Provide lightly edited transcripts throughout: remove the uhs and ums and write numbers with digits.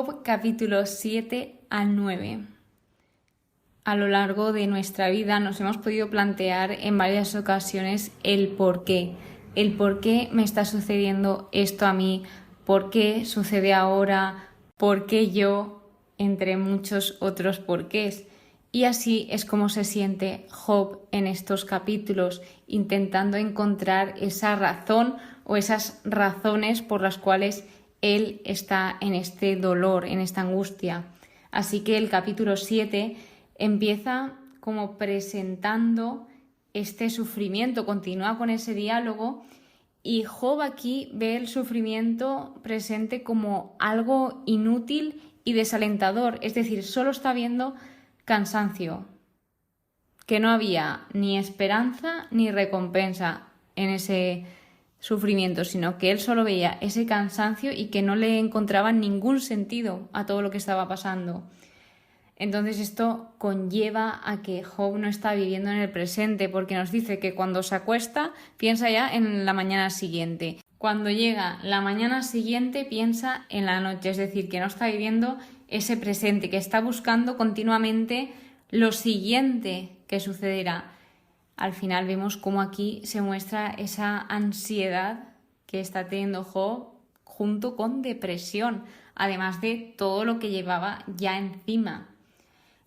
Job capítulo 7 al 9. A lo largo de nuestra vida nos hemos podido plantear en varias ocasiones el por qué. El por qué me está sucediendo esto a mí, por qué sucede ahora, por qué yo, entre muchos otros porqués. Y así es como se siente Job en estos capítulos, intentando encontrar esa razón o esas razones por las cuales él está en este dolor, en esta angustia. Así que el capítulo 7 empieza como presentando este sufrimiento, continúa con ese diálogo y Job aquí ve el sufrimiento presente como algo inútil y desalentador, es decir, solo está viendo cansancio, que no había ni esperanza ni recompensa en ese sufrimiento, sino que él solo veía ese cansancio y que no le encontraba ningún sentido a todo lo que estaba pasando. Entonces esto conlleva a que Job no está viviendo en el presente, porque nos dice que cuando se acuesta piensa ya en la mañana siguiente. Cuando llega la mañana siguiente piensa en la noche, es decir, que no está viviendo ese presente, que está buscando continuamente lo siguiente que sucederá. Al final vemos cómo aquí se muestra esa ansiedad que está teniendo Job junto con depresión, además de todo lo que llevaba ya encima.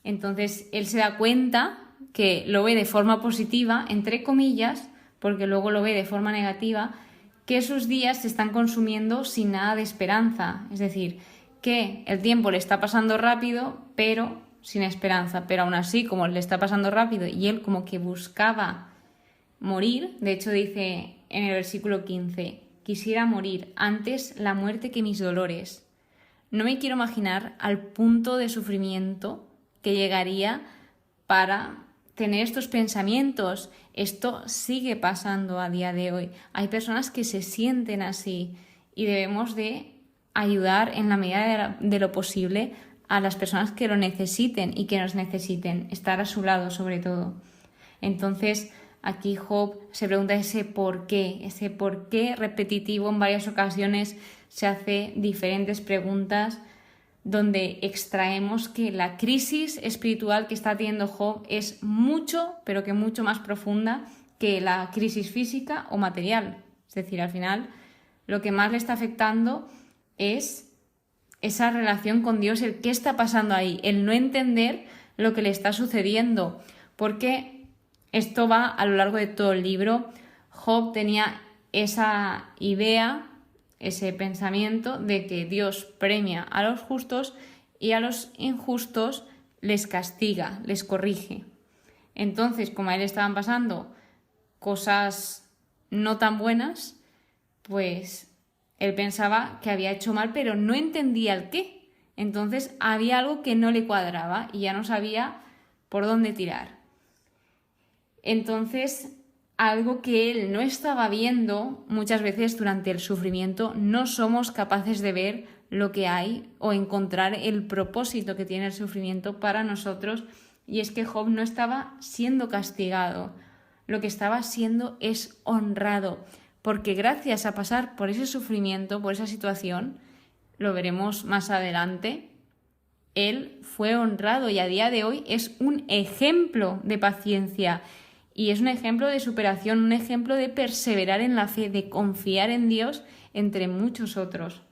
Entonces él se da cuenta que lo ve de forma positiva, entre comillas, porque luego lo ve de forma negativa, que sus días se están consumiendo sin nada de esperanza. Es decir, que el tiempo le está pasando rápido, pero sin esperanza. Pero aún así, como le está pasando rápido y él como que buscaba morir, de hecho dice en el versículo 15, quisiera morir antes la muerte que mis dolores. No me quiero imaginar al punto de sufrimiento que llegaría para tener estos pensamientos. Esto sigue pasando a día de hoy. Hay personas que se sienten así y debemos de ayudar en la medida de lo posible a las personas que lo necesiten y que nos necesiten, estar a su lado sobre todo. Entonces aquí Job se pregunta ese por qué repetitivo en varias ocasiones, se hace diferentes preguntas donde extraemos que la crisis espiritual que está teniendo Job es mucho, pero que mucho más profunda que la crisis física o material. Es decir, al final lo que más le está afectando es esa relación con Dios, el qué está pasando ahí, el no entender lo que le está sucediendo, porque esto va a lo largo de todo el libro. Job tenía esa idea, ese pensamiento de que Dios premia a los justos y a los injustos les castiga, les corrige. Entonces, como a él estaban pasando cosas no tan buenas, pues él pensaba que había hecho mal, pero no entendía el qué. Entonces había algo que no le cuadraba y ya no sabía por dónde tirar. Entonces, algo que él no estaba viendo, muchas veces durante el sufrimiento no somos capaces de ver lo que hay o encontrar el propósito que tiene el sufrimiento para nosotros, y es que Job no estaba siendo castigado, lo que estaba siendo es honrado, porque gracias a pasar por ese sufrimiento, por esa situación, lo veremos más adelante, él fue honrado y a día de hoy es un ejemplo de paciencia. Y es un ejemplo de superación, un ejemplo de perseverar en la fe, de confiar en Dios, entre muchos otros.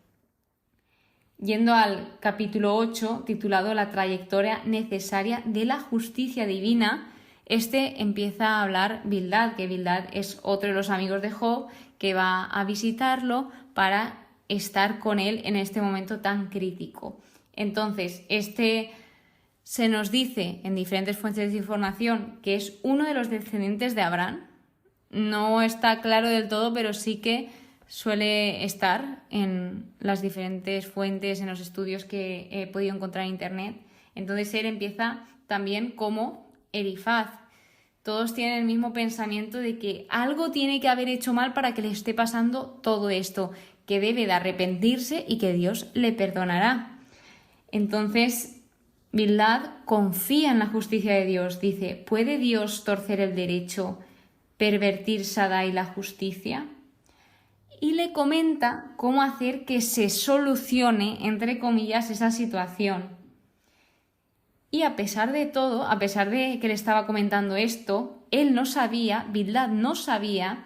Yendo al capítulo 8, titulado La trayectoria necesaria de la justicia divina, este empieza a hablar Bildad, que Bildad es otro de los amigos de Job que va a visitarlo para estar con él en este momento tan crítico. Entonces, se nos dice en diferentes fuentes de información que es uno de los descendientes de Abraham. No está claro del todo, pero sí que suele estar en las diferentes fuentes, en los estudios que he podido encontrar en internet. Entonces él empieza también como Elifaz. Todos tienen el mismo pensamiento de que algo tiene que haber hecho mal para que le esté pasando todo esto, que debe de arrepentirse y que Dios le perdonará. Entonces Bildad confía en la justicia de Dios. Dice, ¿puede Dios torcer el derecho, pervertir Sadai la justicia? y le comenta cómo hacer que se solucione, entre comillas, esa situación. Y a pesar de todo, a pesar de que le estaba comentando esto, Bildad no sabía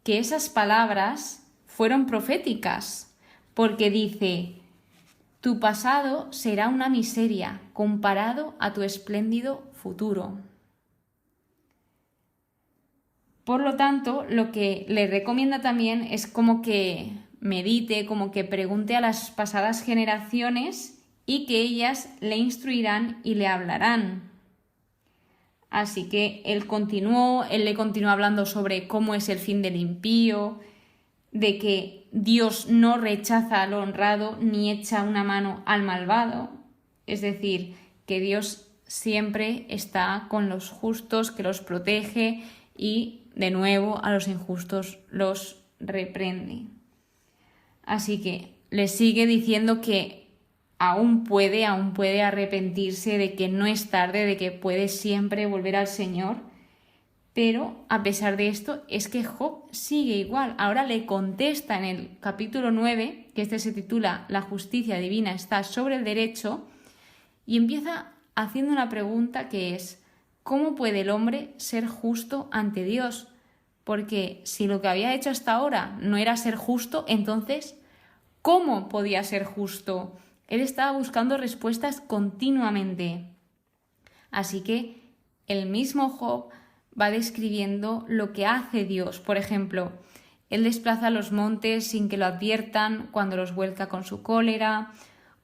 que esas palabras fueron proféticas, porque dice: tu pasado será una miseria comparado a tu espléndido futuro. Por lo tanto, lo que le recomienda también es como que medite, como que pregunte a las pasadas generaciones y que ellas le instruirán y le hablarán. Así que él le continuó hablando sobre cómo es el fin del impío, de que Dios no rechaza al honrado ni echa una mano al malvado. Es decir, que Dios siempre está con los justos, que los protege y, de nuevo, a los injustos los reprende. Así que le sigue diciendo que aún puede arrepentirse, de que no es tarde, de que puede siempre volver al Señor. Pero a pesar de esto, es que Job sigue igual. Ahora le contesta en el capítulo 9, que se titula La justicia divina está sobre el derecho, y empieza haciendo una pregunta que es: ¿cómo puede el hombre ser justo ante Dios? Porque si lo que había hecho hasta ahora no era ser justo, entonces, ¿cómo podía ser justo? Él estaba buscando respuestas continuamente. Así que el mismo Job va describiendo lo que hace Dios. Por ejemplo, él desplaza los montes sin que lo adviertan cuando los vuelca con su cólera,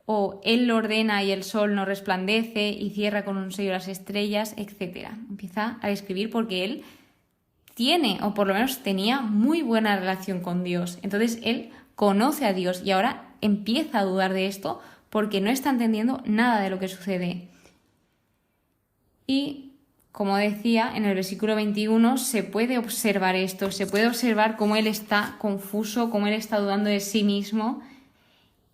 o él lo ordena y el sol no resplandece y cierra con un sello las estrellas, etc. Empieza a describir porque él tiene, o por lo menos tenía, muy buena relación con Dios. Entonces él conoce a Dios y ahora empieza a dudar de esto porque no está entendiendo nada de lo que sucede. Y como decía, en el versículo 21 se puede observar esto, se puede observar cómo él está confuso, cómo él está dudando de sí mismo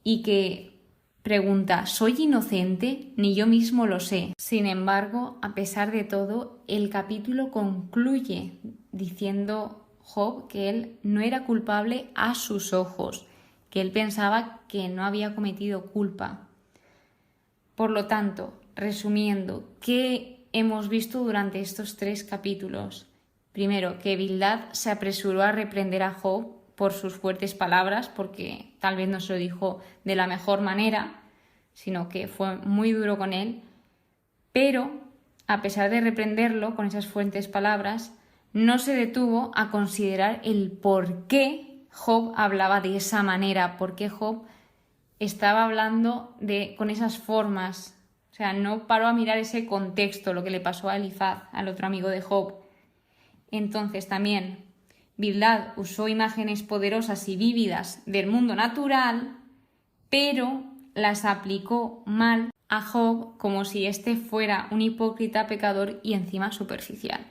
y que pregunta: ¿soy inocente? Ni yo mismo lo sé. Sin embargo, a pesar de todo, el capítulo concluye diciendo Job que él no era culpable a sus ojos, que él pensaba que no había cometido culpa. Por lo tanto, resumiendo, ¿qué hemos visto durante estos 3 capítulos? Primero, que Bildad se apresuró a reprender a Job por sus fuertes palabras, porque tal vez no se lo dijo de la mejor manera, sino que fue muy duro con él. Pero, a pesar de reprenderlo con esas fuertes palabras, no se detuvo a considerar el por qué Job hablaba de esa manera, por qué Job estaba hablando con esas formas. O sea, no paró a mirar ese contexto, lo que le pasó a Elifaz, al otro amigo de Job. Entonces también Bildad usó imágenes poderosas y vívidas del mundo natural, pero las aplicó mal a Job como si éste fuera un hipócrita pecador y encima superficial.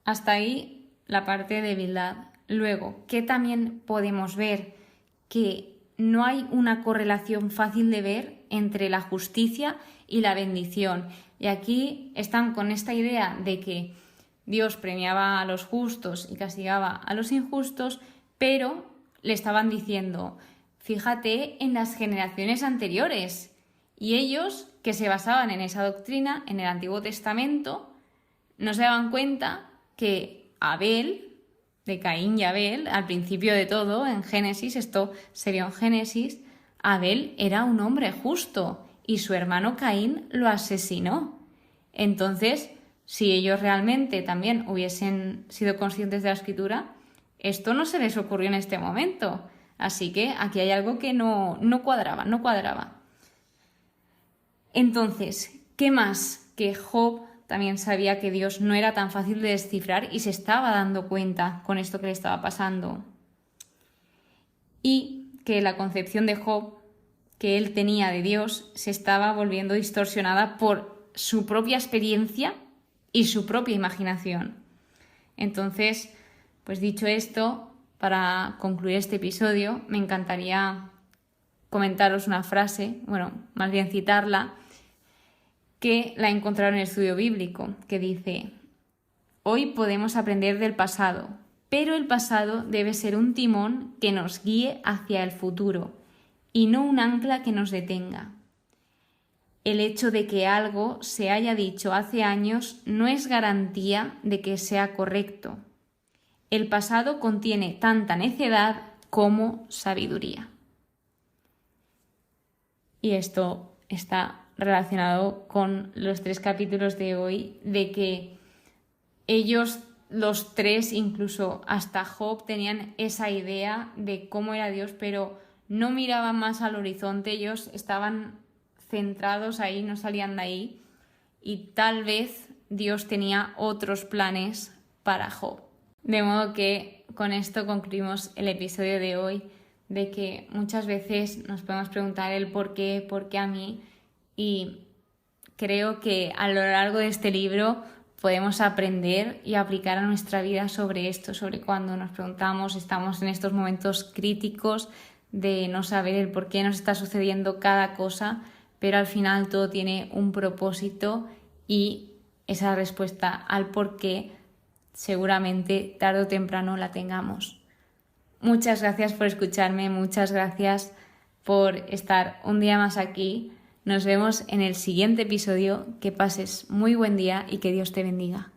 Hasta ahí la parte de Bildad. Luego, ¿qué también podemos ver? Que no hay una correlación fácil de ver entre la justicia y la bendición. Y aquí están con esta idea de que Dios premiaba a los justos y castigaba a los injustos, pero le estaban diciendo: fíjate en las generaciones anteriores. Y ellos, que se basaban en esa doctrina, en el Antiguo Testamento, no se daban cuenta que Abel, de Caín y Abel, al principio de todo, en Génesis, esto se vio en Génesis, Abel era un hombre justo y su hermano Caín lo asesinó. Entonces, si ellos realmente también hubiesen sido conscientes de la Escritura, esto no se les ocurrió en este momento. Así que aquí hay algo que no cuadraba. Entonces, ¿qué más? Que Job también sabía que Dios no era tan fácil de descifrar y se estaba dando cuenta con esto que le estaba pasando. Y que la concepción de Job que él tenía de Dios se estaba volviendo distorsionada por su propia experiencia y su propia imaginación. Entonces, pues dicho esto, para concluir este episodio, me encantaría comentaros una frase, más bien citarla, que la encontraron en el estudio bíblico, que dice: hoy podemos aprender del pasado, pero el pasado debe ser un timón que nos guíe hacia el futuro y no un ancla que nos detenga. El hecho de que algo se haya dicho hace años no es garantía de que sea correcto. El pasado contiene tanta necedad como sabiduría. Y esto está relacionado con los 3 capítulos de hoy, de que ellos, los 3, incluso hasta Job, tenían esa idea de cómo era Dios, pero no miraban más al horizonte, ellos estaban centrados ahí, no salían de ahí, y tal vez Dios tenía otros planes para Job. De modo que con esto concluimos el episodio de hoy, de que muchas veces nos podemos preguntar el por qué a mí, y creo que a lo largo de este libro podemos aprender y aplicar a nuestra vida sobre esto, sobre cuando nos preguntamos, estamos en estos momentos críticos de no saber el por qué nos está sucediendo cada cosa, pero al final todo tiene un propósito y esa respuesta al por qué seguramente tarde o temprano la tengamos. Muchas gracias por escucharme, muchas gracias por estar un día más aquí. Nos vemos en el siguiente episodio. Que pases muy buen día y que Dios te bendiga.